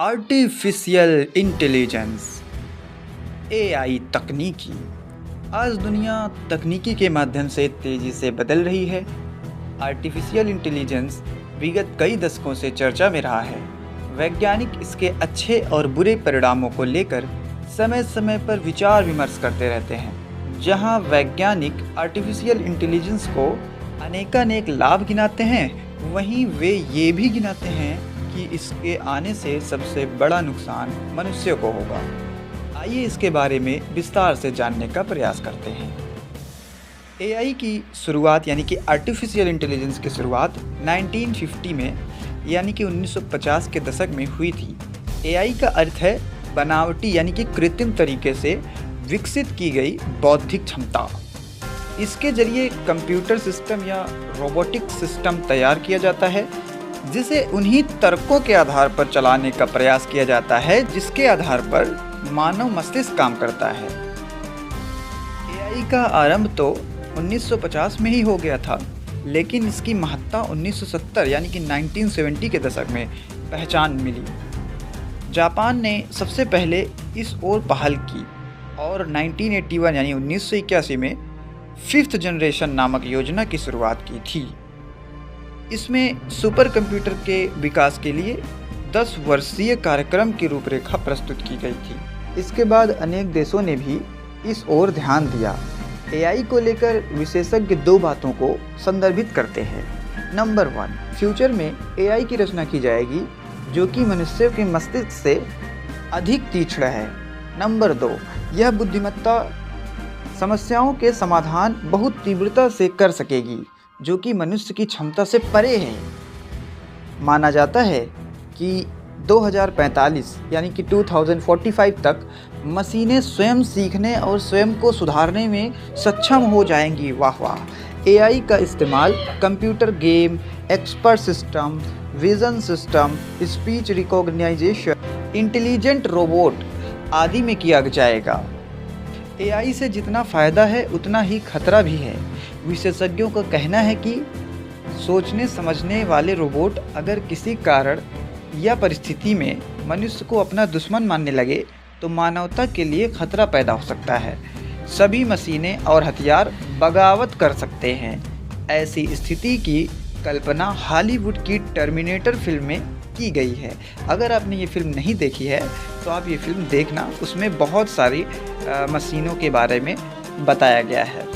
Artificial intelligence AI तकनीकी आज दुनिया तकनीकी के माध्यम से तेज़ी से बदल रही है। आर्टिफिशियल इंटेलिजेंस विगत कई दशकों से चर्चा में रहा है। वैज्ञानिक इसके अच्छे और बुरे परिणामों को लेकर समय समय पर विचार विमर्श करते रहते हैं। जहां वैज्ञानिक आर्टिफिशियल इंटेलिजेंस को अनेकानेक लाभ गिनाते हैं, वहीं वे ये भी गिनाते हैं कि इसके आने से सबसे बड़ा नुकसान मनुष्य को होगा। आइए इसके बारे में विस्तार से जानने का प्रयास करते हैं। एआई की शुरुआत यानी कि आर्टिफिशियल इंटेलिजेंस की शुरुआत 1950 में यानी कि 1950 के दशक में हुई थी। एआई का अर्थ है बनावटी यानी कि कृत्रिम तरीके से विकसित की गई बौद्धिक क्षमता। इसके जरिए कंप्यूटर सिस्टम या रोबोटिक सिस्टम तैयार किया जाता है, जिसे उन्हीं तर्कों के आधार पर चलाने का प्रयास किया जाता है जिसके आधार पर मानव मस्तिष्क काम करता है। एआई का आरंभ तो 1950 में ही हो गया था, लेकिन इसकी महत्ता 1970 यानी कि 1970 के दशक में पहचान मिली। जापान ने सबसे पहले इस ओर पहल की और 1981 यानी 1981 में 5th जनरेशन नामक योजना की शुरुआत की थी। इसमें सुपर कंप्यूटर के विकास के लिए 10 वर्षीय कार्यक्रम की रूपरेखा प्रस्तुत की गई थी। इसके बाद अनेक देशों ने भी इस ओर ध्यान दिया। एआई को लेकर विशेषज्ञ दो बातों को संदर्भित करते हैं। नंबर 1, फ्यूचर में एआई की रचना की जाएगी जो कि मनुष्य के मस्तिष्क से अधिक तीक्ष्ण है। नंबर 2, यह बुद्धिमत्ता समस्याओं के समाधान बहुत तीव्रता से कर सकेगी जो कि मनुष्य की क्षमता से परे है। माना जाता है कि 2045 यानी कि 2045 तक मशीनें स्वयं सीखने और स्वयं को सुधारने में सक्षम हो जाएंगी। वाह वाह। एआई का इस्तेमाल computer game, expert system, vision system, speech recognization, intelligent robot आदि में किया जाएगा। एआई से जितना फ़ायदा है उतना ही खतरा भी है। विशेषज्ञों का कहना है कि सोचने समझने वाले रोबोट अगर किसी कारण या परिस्थिति में मनुष्य को अपना दुश्मन मानने लगे तो मानवता के लिए खतरा पैदा हो सकता है। सभी मशीनें और हथियार बगावत कर सकते हैं। ऐसी स्थिति की कल्पना हॉलीवुड की टर्मिनेटर फिल्म में की गई है। अगर आपने ये फिल्म नहीं देखी है तो आप ये फिल्म देखना, उसमें बहुत सारी मशीनों के बारे में बताया गया है।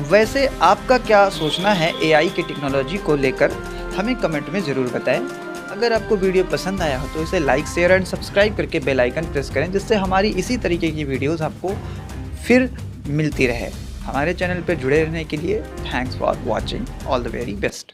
वैसे आपका क्या सोचना है एआई की टेक्नोलॉजी को लेकर, हमें कमेंट में ज़रूर बताएं। अगर आपको वीडियो पसंद आया हो तो इसे लाइक, शेयर एंड सब्सक्राइब करके बेल आइकन प्रेस करें, जिससे हमारी इसी तरीके की वीडियोस आपको फिर मिलती रहे। हमारे चैनल पर जुड़े रहने के लिए thanks for watching. All the very best.